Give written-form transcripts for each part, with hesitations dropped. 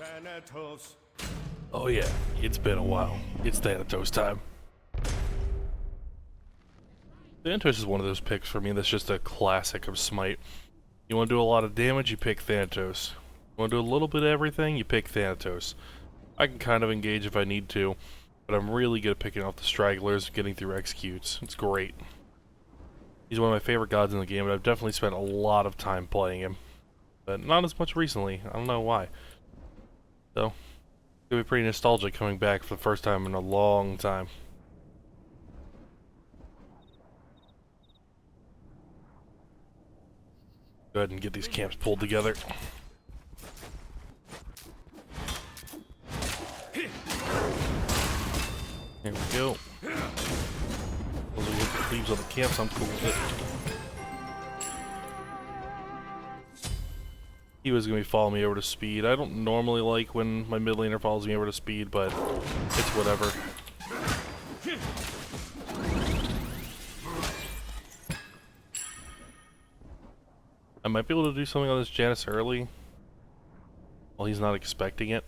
Thanatos. Oh yeah, it's been a while. It's Thanatos time. Thanatos is one of those picks for me that's just a classic of Smite. You want to do a lot of damage, you pick Thanatos. You want to do a little bit of everything, you pick Thanatos. I can kind of engage if I need to, but I'm really good at picking off the stragglers, getting through executes. It's great. He's one of my favorite gods in the game, and I've definitely spent a lot of time playing him. But not as much recently, I don't know why. So, it's gonna be pretty nostalgic coming back for the first time in a long time. Go ahead and get these camps pulled together. There we go. Those are the leaves on the camps, I'm cool with it. He was going to be following me over to speed. I don't normally like when my mid laner follows me over to speed, but it's whatever. I might be able to do something on this Janus early, while he's not expecting it.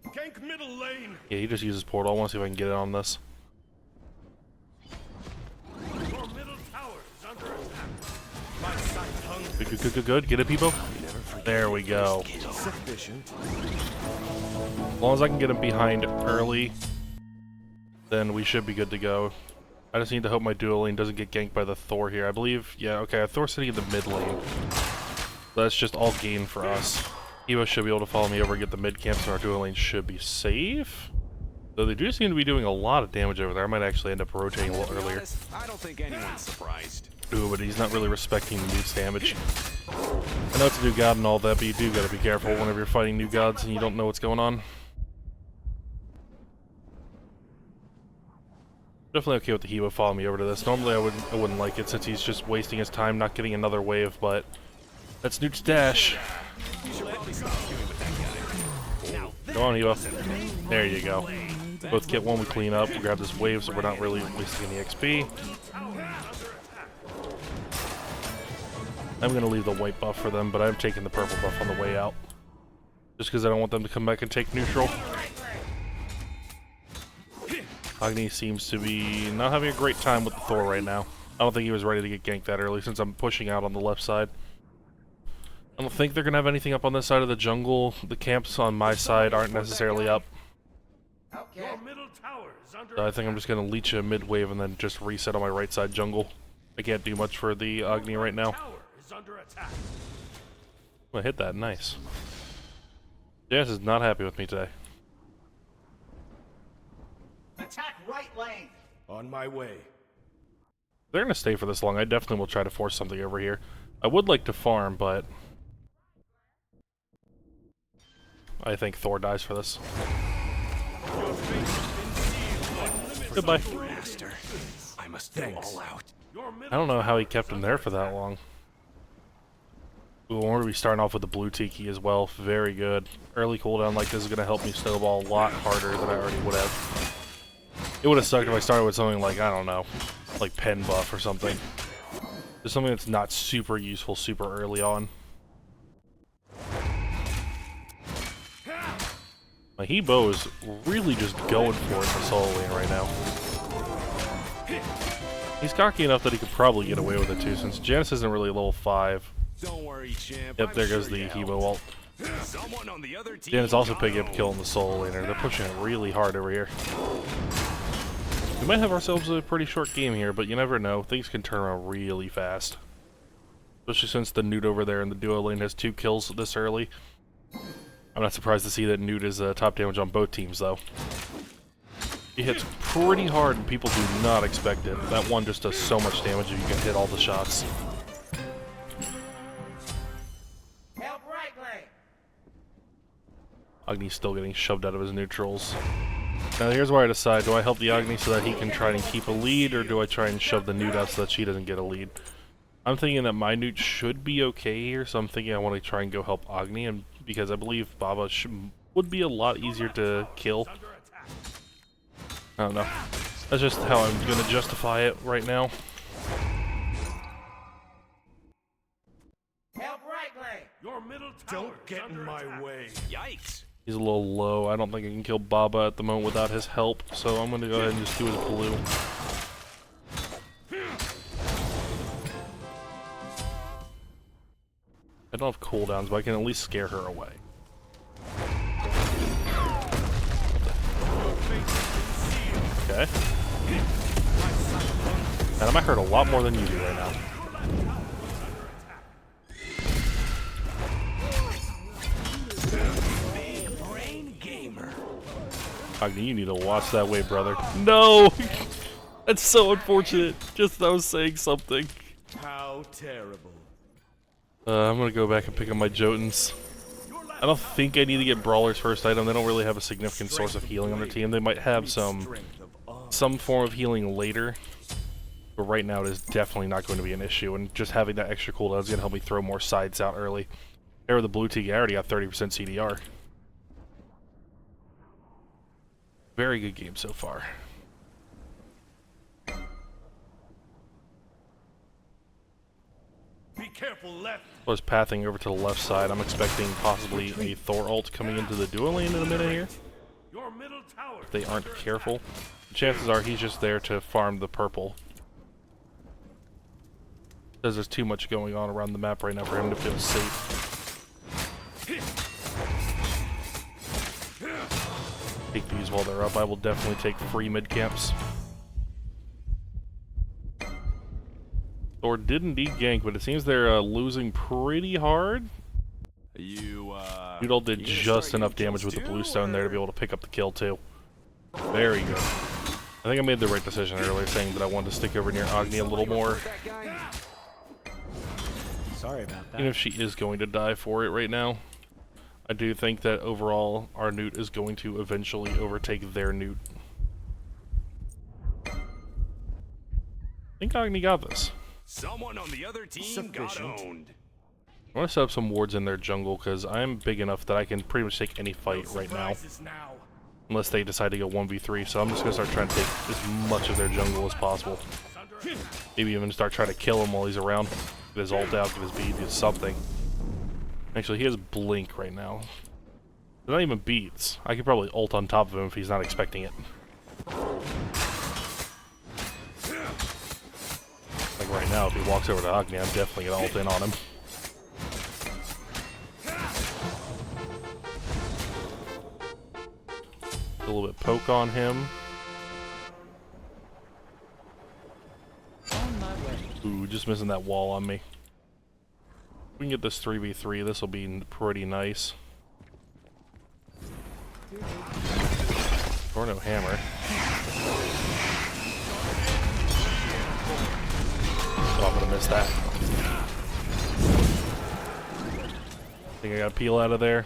Gank middle lane. Yeah, he just uses portal. I want to see if I can get it on this. Your middle tower is under attack. My sight hungry. Good. Get it, people? There we go. Sufficient. As long as I can get him behind early, then we should be good to go. I just need to hope my dual lane doesn't get ganked by the Thor here. I believe, yeah, okay, Thor's sitting in the mid lane. That's just all gain for us. Evo should be able to follow me over and get the mid camp, so our dual lane should be safe. Though they do seem to be doing a lot of damage over there. I might actually end up rotating a little earlier. I don't think anyone's surprised. Ooh, but he's not really respecting the nuke's damage. I know it's a new god and all that, but you do gotta be careful whenever you're fighting new gods and you don't know what's going on. Definitely okay with the Hebo following me over to this. Normally I wouldn't like it since he's just wasting his time not getting another wave, but that's Newt's dash. Go on, Hebo. There you go. Both get one, we clean up, we grab this wave so we're not really wasting any XP. I'm gonna leave the white buff for them, but I'm taking the purple buff on the way out. Just because I don't want them to come back and take neutral. Agni seems to be not having a great time with the Thor right now. I don't think he was ready to get ganked that early since I'm pushing out on the left side. I don't think they're going to have anything up on this side of the jungle. The camps on my side aren't necessarily up. So I think I'm just going to leech a mid wave and then just reset on my right side jungle. I can't do much for the Agni right now. I hit that, nice. Jazz is not happy with me today. Attack right lane. On my way. If they're going to stay for this long, I definitely will try to force something over here. I would like to farm, but I think Thor dies for this. Goodbye. Master, I must go all out. I don't know how he kept him there for that long. Ooh, we're going to be starting off with the blue Tiki as well. Very good. Early cooldown like this is going to help me snowball a lot harder than I already would have. It would have sucked if I started with something like, I don't know, like pen buff or something. Just something that's not super useful super early on. My Hebo is really just going for it in the solo lane right now. He's cocky enough that he could probably get away with it too, since Janus isn't really level 5. Don't worry, champ. Yep, there goes the Hebo ult. Someone on the other team. Janus also picking up a kill in the solo laner. They're pushing it really hard over here. We might have ourselves a pretty short game here, but you never know. Things can turn around really fast. Especially since the Newt over there in the duo lane has 2 kills this early. I'm not surprised to see that Newt is top damage on both teams, though. He hits pretty hard and people do not expect it. That one just does so much damage if you can hit all the shots. Help right lane. Agni's still getting shoved out of his neutrals. Now here's where I decide, do I help the Agni so that he can try and keep a lead, or do I try and shove the Newt out so that she doesn't get a lead? I'm thinking that my Newt should be okay here, so I'm thinking I want to try and go help Agni, and because I believe Baba would be a lot easier to kill. I don't know. That's just how I'm going to justify it right now. Your middle tower Don't get is in under my attack. way. Yikes. He's a little low. I don't think I can kill Baba at the moment without his help, so I'm gonna go ahead and just do his blue. I don't have cooldowns, but I can at least scare her away. Okay. And I might hurt a lot more than you do right now. Big brain gamer. Agni, you need to watch that way, brother. No! That's so unfortunate. Just I was saying something. How terrible. I'm gonna go back and pick up my Jotuns. I don't think I need to get Brawler's first item. They don't really have a significant source of healing on their team. They might have some form of healing later. But right now it is definitely not going to be an issue. And just having that extra cooldown is going to help me throw more sides out early. There with the blue team, I already got 30% CDR. Very good game so far. Be careful left. I was pathing over to the left side. I'm expecting possibly a Thor ult coming into the dual lane in a minute here. Your middle tower. If they aren't careful. Chances are he's just there to farm the purple. Because there's too much going on around the map right now for him to feel safe. Take these while they're up. I will definitely take free mid camps. Thor did indeed gank, but it seems they're losing pretty hard. Noodle did just enough damage with the bluestone there to be able to pick up the kill too. Very good. I think I made the right decision earlier saying that I wanted to stick over near Agni a little more. Sorry about that. Even if she is going to die for it right now, I do think that overall our Newt is going to eventually overtake their Newt. I think Agni got this. Someone on the other team got owned. I want to set up some wards in their jungle because I'm big enough that I can pretty much take any fight right now. Unless they decide to go 1v3, so I'm just going to start trying to take as much of their jungle as possible. Maybe even start trying to kill him while he's around. Get his ult out, get his bead, do something. Actually, he has blink right now. They're not even beads. I could probably ult on top of him if he's not expecting it. Like right now, if he walks over to Agni, I'm definitely going to ult in on him. A little bit poke on him. Ooh, just missing that wall on me. We can get this 3v3. This will be pretty nice. Or no hammer. Oh, I'm gonna miss that. Think I gotta peel out of there.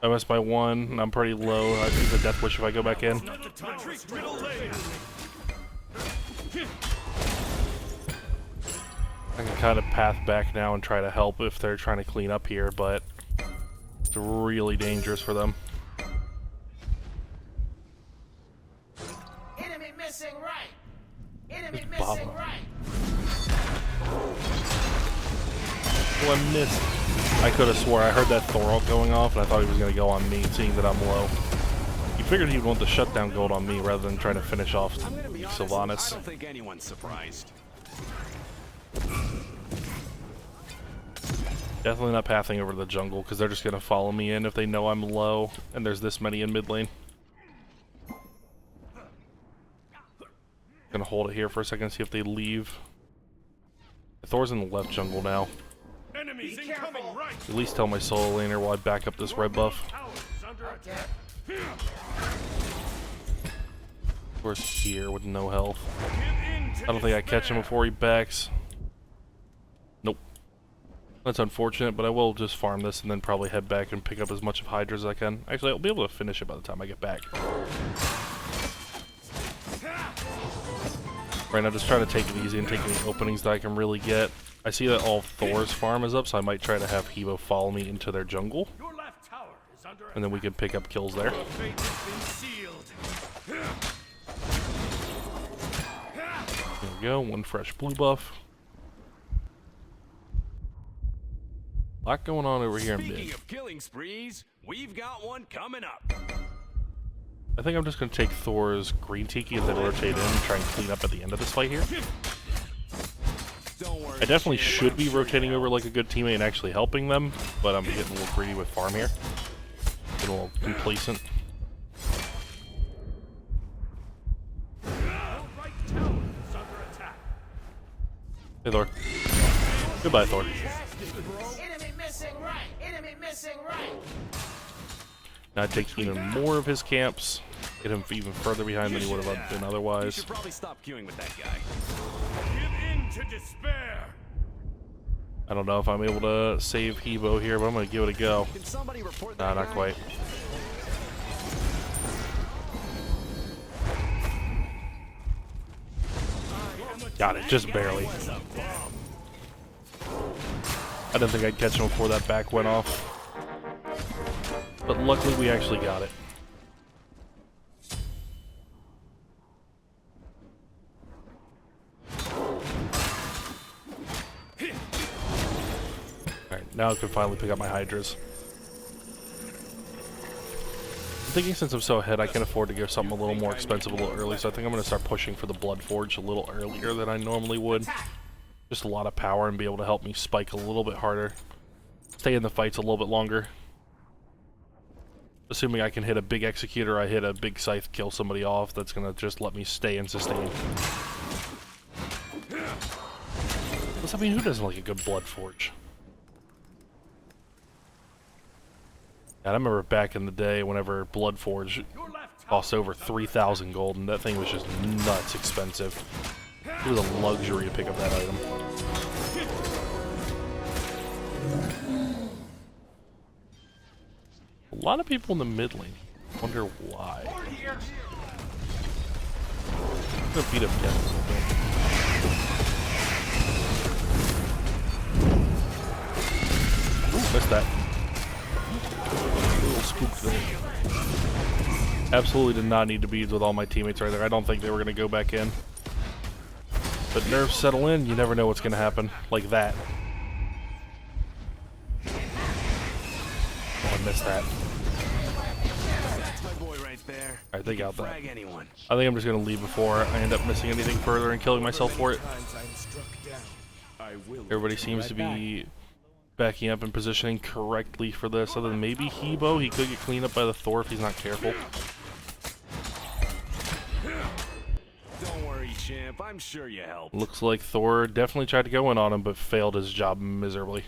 I missed by one, and I'm pretty low. I think the death wish if I go back in. I can kind of path back now and try to help if they're trying to clean up here, but it's really dangerous for them. Enemy missing right. Enemy Just missing Baba. right. Oh, I missed. I could have swore I heard that Thor ult going off, and I thought he was going to go on me, seeing that I'm low. You figured he'd want the shutdown gold on me rather than trying to finish off Sylvanas. I don't think anyone's surprised. Definitely not pathing over to the jungle, because they're just going to follow me in if they know I'm low, and there's this many in mid lane. Gonna hold it here for a second, see if they leave. Thor's in the left jungle now. Enemies incoming right. At least tell my solo laner while I back up this red buff. Tower is under attack. Thor's here with no health. Give in to I don't think I catch him before he backs. Nope. That's unfortunate, but I will just farm this and then probably head back and pick up as much of Hydra as I can. Actually, I'll be able to finish it by the time I get back. Right now, just trying to take it easy and take any openings that I can really get. I see that all Thor's farm is up, so I might try to have Hebo follow me into their jungle. Your left tower is under And then we can pick up kills there. Your fate has been sealed. There we go, one fresh blue buff. A lot going on over here in Speaking mid. of killing sprees, we've got one coming up. I think I'm just going to take Thor's green tiki and then rotate in and try and clean up at the end of this fight here. Don't worry. I definitely champ, should I'm be sure rotating you over like a good teammate and actually helping them, but I'm getting a little greedy with farm here. Getting a little complacent. Your right tower is under attack. Hey Thor. Goodbye Thor. Enemy missing right. Enemy missing right. Now I take even more of his camps, get him even further behind than he would have been You otherwise. should probably stop queuing with that guy. Give in to despair. I don't know if I'm able to save Hebo here, but I'm going to give it a go. Can somebody report Nah, that not guy? quite. Got it, just barely. I didn't think I'd catch him before that back went off. But luckily we actually got it. Alright, now I can finally pick up my Hydras. I'm thinking since I'm so ahead I can afford to go something a little more expensive a little early, so I think I'm going to start pushing for the Blood Forge a little earlier than I normally would. Just a lot of power and be able to help me spike a little bit harder. Stay in the fights a little bit longer. Assuming I can hit a big executor, I hit a big scythe, kill somebody off, that's gonna just let me stay and sustain. Plus, I mean, who doesn't like a good Blood Forge? And I remember back in the day whenever Blood Forge Your left tower cost over 3,000 gold, and that thing was just nuts expensive. It was a luxury to pick up that item. A lot of people in the mid lane. Wonder why. I'm gonna beat up Ken a little bit. Ooh, missed that. A little spooked there. Absolutely did not need to bead with all my teammates right there. I don't think they were gonna go back in. But nerves settle in, you never know what's gonna happen. Like that. Oh, I missed that. That's my boy right there. Alright, they got that. Frag anyone. I think I'm just gonna leave before I end up missing anything further and killing myself for it. Everybody seems to be backing up and positioning correctly for this, other than maybe Hebo. He could get cleaned up by the Thor if he's not careful. Don't worry, champ. I'm sure you helped. Looks like Thor definitely tried to go in on him, but failed his job miserably.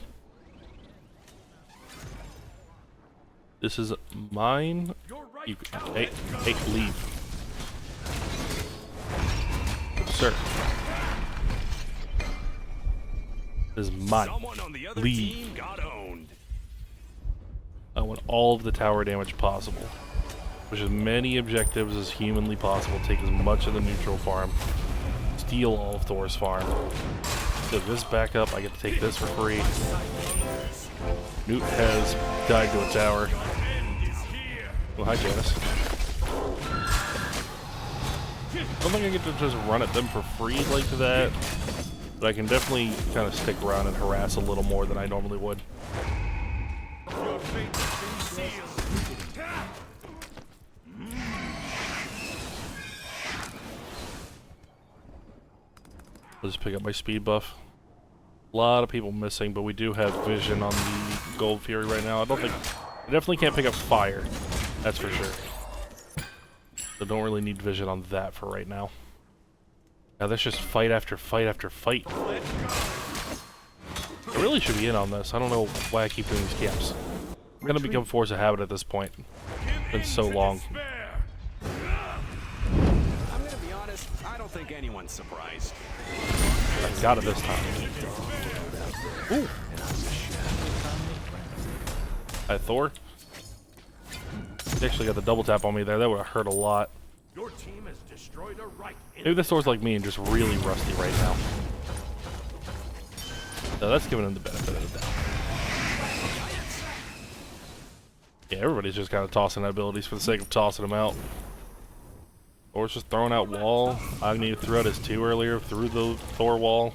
This is mine. Your right You, tower hey, is hey, leave. Sir. This is mine. Someone on the other Leave. team got owned. I want all of the tower damage possible. Push as many objectives as humanly possible. Take as much of the neutral farm. Steal all of Thor's farm. Get this back up. I get to take this for free. Newt has died to a tower. Well, hi, Janice. I don't think I get to just run at them for free like that. But I can definitely kind of stick around and harass a little more than I normally would. Your fate has been sealed. Let's pick up my speed buff. A lot of people missing, but we do have vision on the Gold Fury right now. I definitely can't pick up fire. That's for sure. So don't really need vision on that for right now. Now that's just fight after fight after fight. I really should be in on this. I don't know why I keep doing these camps. I'm gonna become force of habit at this point. It's been so long. I'm gonna be honest, I don't think anyone's surprised. I got it this time. Ooh. Hi, Thor. He actually got the double tap on me there. That would have hurt a lot. Your team has destroyed a right. Maybe this Thor's like me and just really rusty right now. No, that's giving him the benefit of the doubt. Yeah, everybody's just kind of tossing abilities for the sake of tossing them out. Thor's just throwing out wall. Agni threw out his 2 earlier, threw the Thor wall.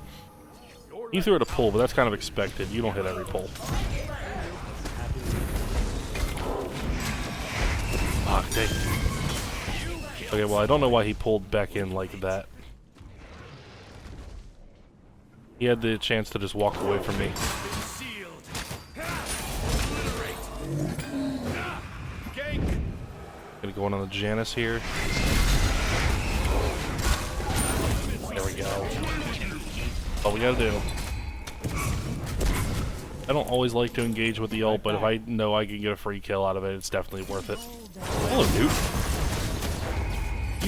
He threw it a pull, but that's kind of expected. You don't hit every pull. Fuck, dang. Okay, well, I don't know why he pulled back in like that. He had the chance to just walk away from me. Sealed. Obliterate. Gank. Gonna go in on the Janus here. There we go. All we gotta do. I don't always like to engage with the ult, but if I know I can get a free kill out of it, it's definitely worth it. Hello, dude.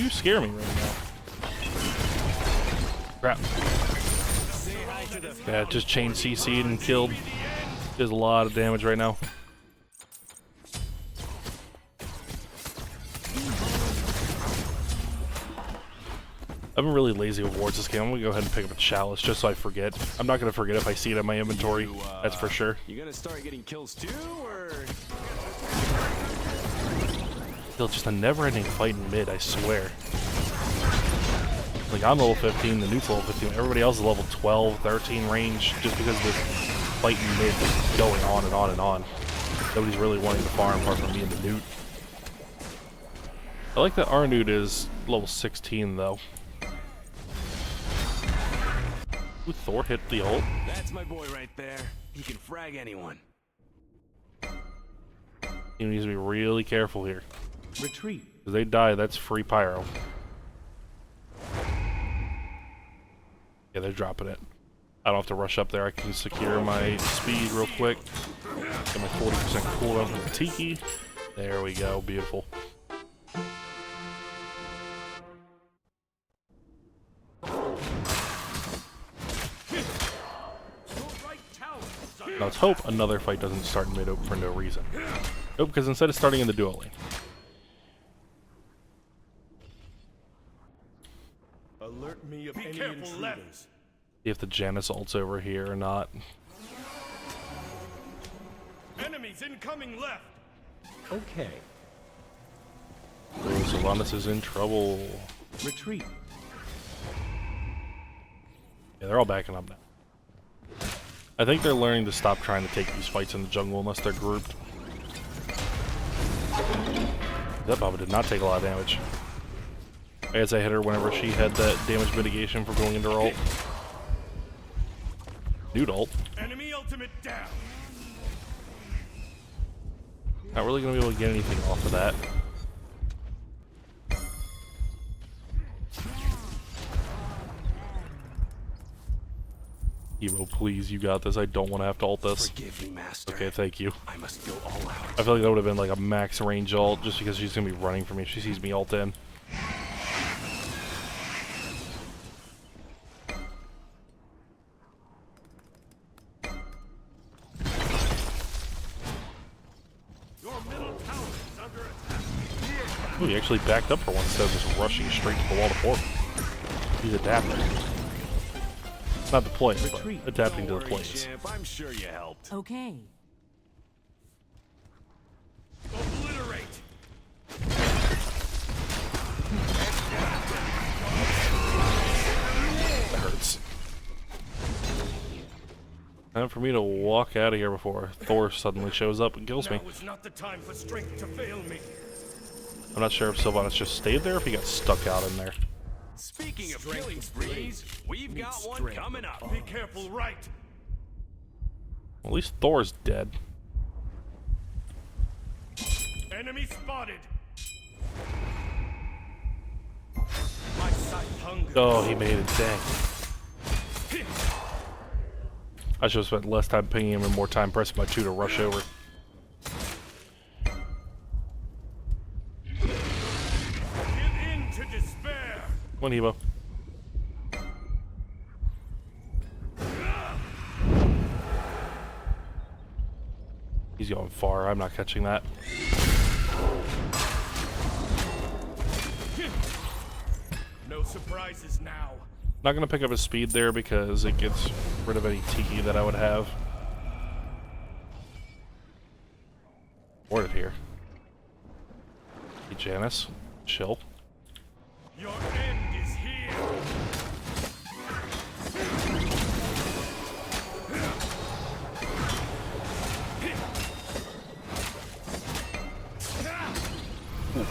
You scare me right now. Crap. Yeah, just chain CC'd and killed. Does a lot of damage right now. I've been really lazy with wards this game. I'm gonna go ahead and pick up a chalice just so I forget. I'm not gonna forget if I see it in my inventory. That's for sure. You gonna start getting kills too, or? Still just a never-ending fight in mid, I swear. Like, I'm level 15, the nuke's level 15. Everybody else is level 12, 13 range, just because the fight in mid is going on and on and on. Nobody's really wanting to farm apart from me and the newt. I like that our newt is level 16, though. Ooh, Thor hit the ult. That's my boy right there. He can frag anyone. He needs to be really careful here. Retreat. If they die, that's free pyro. Yeah, they're dropping it. I don't have to rush up there. I can secure my speed real quick. Get my 40% cooldown from the Tiki. There we go. Beautiful. Now let's hope another fight doesn't start in mid-open for no reason. Nope, because instead of starting in the duo lane. Alert me of any intruders. See if the Janus ult's over here or not. Enemies incoming left. Okay. Oh, Thanatos is in trouble. Retreat. Yeah, they're all backing up now. I think they're learning to stop trying to take these fights in the jungle unless they're grouped. That Baba did not take a lot of damage. I guess I hit her whenever she had that damage mitigation for going into her ult. Nude ult. Enemy ultimate down. Not really gonna be able to get anything off of that. Evo, please, you got this. I don't want to have to ult this. Forgive me, master. Okay, thank you. I must go all out. I feel like that would have been like a max range ult just because she's gonna be running for me if she sees me ult in. Your middle tower is under attack. Ooh, he actually backed up for one instead of just rushing straight to the wall to port. He's adapting. Not the play, but adapting to the plays. Champ. I'm sure you helped. Okay. Obliterate. That hurts. Time for me to walk out of here before Thor suddenly shows up and kills me. Now is not the time for strength to fail me. I'm not sure if Sylvanas just stayed there or if he got stuck out in there. Speaking of killing sprees, we've got one coming up. Be careful, right? At least Thor's dead. Enemy spotted. My sight hungers. Oh, he made it. Dang. I should have spent less time pinging him and more time pressing my 2 to rush over. Give in to despair. One Evo. He's going far. I'm not catching that. No surprises now. Not going to pick up his speed there because it gets rid of any Tiki that I would have. Warded here. Hey, Janus. Chill. Your end is here. Ooh,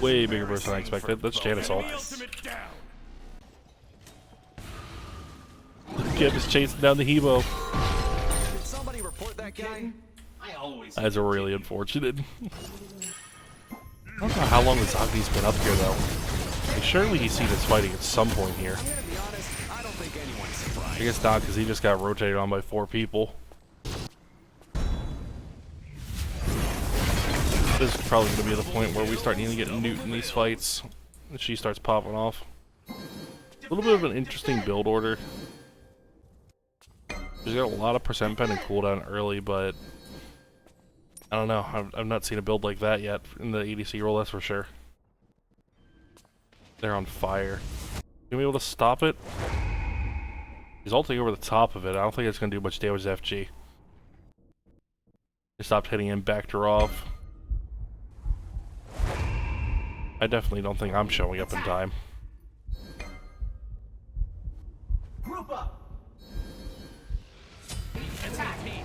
way bigger burst than I expected. That's Janus ult. The ultimate down. Kid is chasing down the Hebo. Did somebody report that guy? That's really unfortunate. I don't know how long this Agni's been up here, though. Like, surely he's seen us fighting at some point here. I'm gonna be honest, I don't think anyone's surprised. I guess not, because he just got rotated on by 4 people. This is probably going to be the point where we start needing to get Newt in these fights. And she starts popping off. A little bit of an interesting build order. She's got a lot of percent pen and cooldown early, but I don't know. I've not seen a build like that yet in the ADC role, that's for sure. They're on fire. You gonna be able to stop it? He's ulting over the top of it. I don't think it's gonna do much damage to FG. He stopped hitting him, backed her off. I definitely don't think I'm showing up in time. Group up.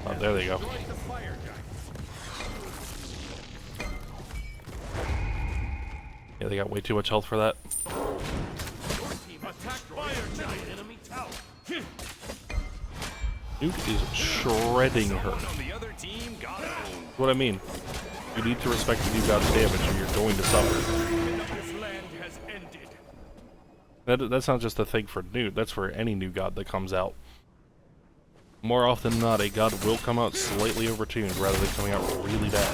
Oh, there they go. Yeah, they got way too much health for that. Attack fire giant enemy tower. Nuke is shredding her. On the other team got owned. What I mean. You need to respect the new god's damage or you're going to suffer. This land has ended. That's not just a thing for Newt, that's for any new god that comes out. More often than not, a god will come out slightly overtuned rather than coming out really bad.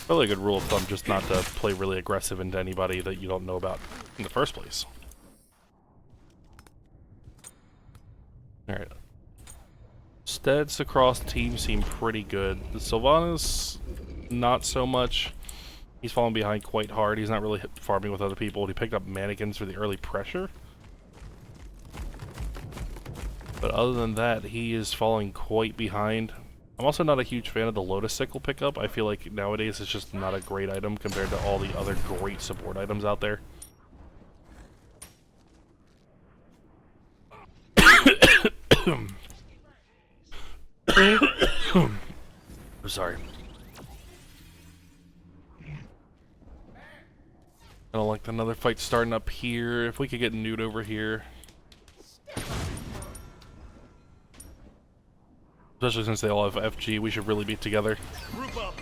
Probably a good rule of thumb just not to play really aggressive into anybody that you don't know about in the first place. Alright. Steads across the team seem pretty good. The Sylvanas, not so much. He's falling behind quite hard. He's not really farming with other people. He picked up mannequins for the early pressure. But other than that, he is falling quite behind. I'm also not a huge fan of the Lotus Sickle pickup. I feel like nowadays it's just not a great item compared to all the other great support items out there. I'm sorry. I don't like another fight starting up here. If we could get Newt over here. Especially since they all have FG, we should really be together. Group up.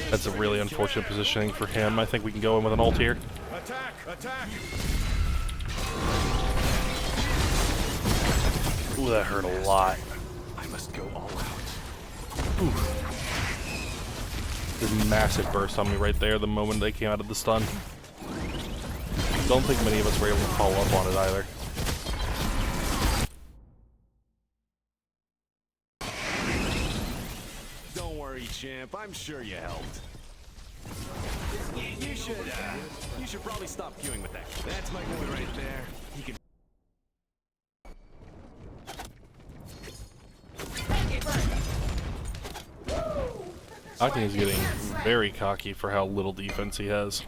That's a really unfortunate positioning for him. I think we can go in with an ult here. Attack! Attack! Ooh, that hurt a lot. I must go all out. Ooh. This massive burst on me right there the moment they came out of the stun. Don't think many of us were able to follow up on it either. Don't worry, champ. I'm sure you helped. You should probably stop queuing with that. That's my boy right there. He can. Agni is getting very cocky for how little defense he has.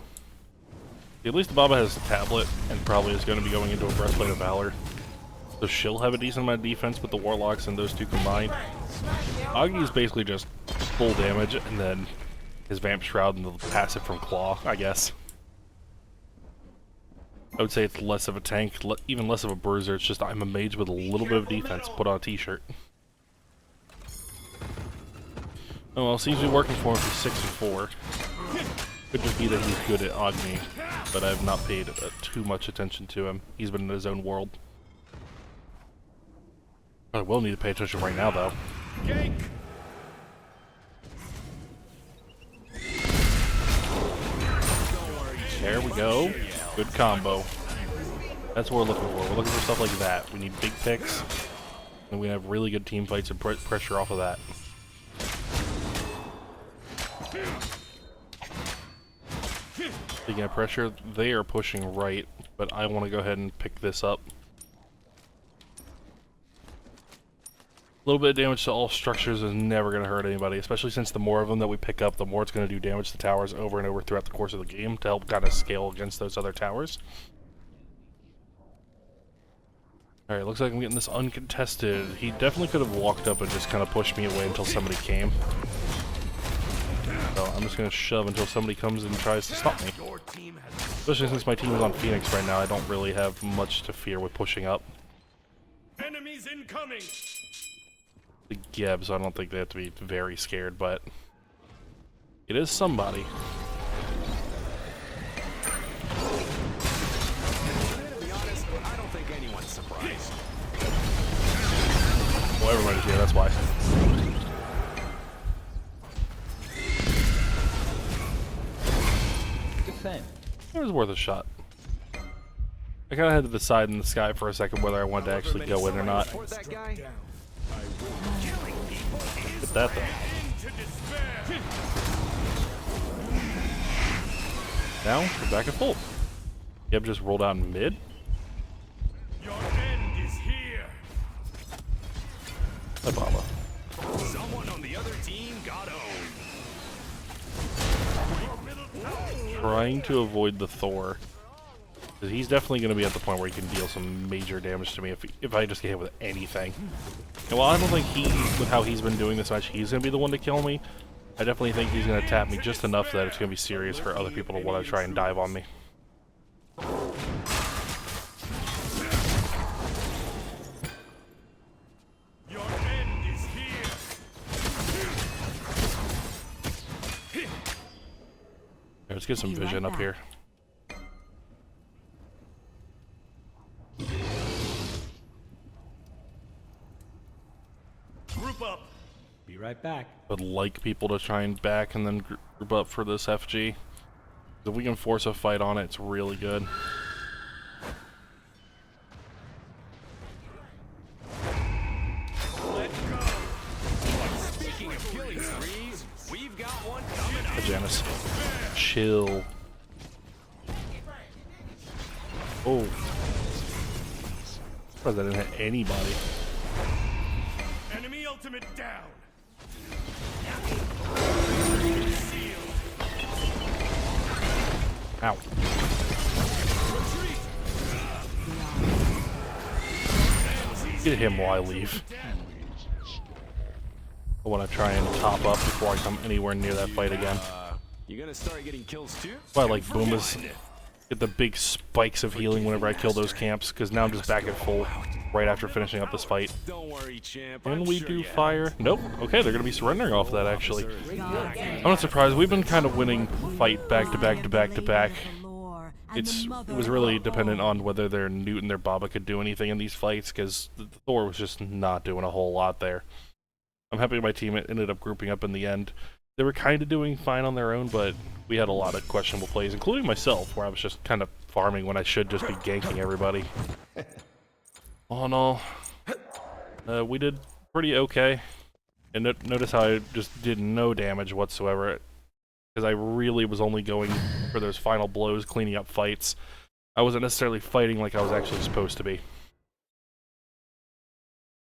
At least the Baba has a tablet and probably is going to be going into a Breastplate of Valor. So she'll have a decent amount of defense with the Warlocks and those two combined. Agni is basically just full damage and then his Vamp Shroud and the passive from Claw, I guess. I would say it's less of a tank, even less of a bruiser. It's just I'm a mage with a little bit of defense. Put on a t-shirt. Oh well, seems to be working for him for 6 and 4. Could just be that he's good at Agni, but I have not paid too much attention to him. He's been in his own world. I will need to pay attention right now, though. Gank! There we go. Good combo. That's what we're looking for. We're looking for stuff like that. We need big picks, and we have really good team fights and pressure off of that. Speaking of pressure, they are pushing right, but I want to go ahead and pick this up. A little bit of damage to all structures is never going to hurt anybody, especially since the more of them that we pick up, the more it's going to do damage to towers over and over throughout the course of the game to help kind of scale against those other towers. Alright, looks like I'm getting this uncontested. He definitely could have walked up and just kind of pushed me away until somebody came. So I'm just going to shove until somebody comes and tries to stop me. Your team has Especially since my team is on Phoenix right now, I don't really have much to fear with pushing up. enemies incoming. The Geb, so I don't think they have to be very scared, but it is somebody. To be honest, I don't think anyone's surprised. Well, everybody's here, that's why. Defend. It was worth a shot. I kind of had to decide in the sky for a second whether I wanted to actually go in or not. Support that guy? Get that though. Into despair. Now, we're back at full. Geb just rolled out in mid. Your end is here. Hi, Baba. Someone on the other team got owned. Your middle tower. Trying to avoid the Thor. Because he's definitely going to be at the point where he can deal some major damage to me if I just get hit with anything. And while I don't think with how he's been doing this match, he's going to be the one to kill me, I definitely think he's going to tap me just enough that it's going to be serious for other people to want to try and dive on me. Your end is here. Let's get some vision up here. Group up. Be right back. Would like people to try and back and then group up for this FG. If we can force a fight on it, it's really good. Let go. Speaking of killing sprees, we've got one coming up. Hi, Janice. Chill. Oh. Surprised I didn't hit anybody. Enemy ultimate down. Ow. Get him while I leave. I want to try and top up before I come anywhere near that fight again. You gonna start getting kills too? But I like Boomas. Get the big spikes of healing whenever I kill those camps, because now I'm just back at full right after finishing up this fight. Don't worry, champ. Can I'm we sure do you have fire? Nope. Okay, they're going to be surrendering off that, actually. I'm not surprised. We've been kind of winning fight back to back to back to back. It was really dependent on whether their Newt and their Baba could do anything in these fights, because Thor was just not doing a whole lot there. I'm happy my team ended up grouping up in the end. They were kind of doing fine on their own, but we had a lot of questionable plays, including myself, where I was just kind of farming when I should just be ganking everybody. All in all, we did pretty okay. And notice how I just did no damage whatsoever, because I really was only going for those final blows, cleaning up fights. I wasn't necessarily fighting like I was actually supposed to be.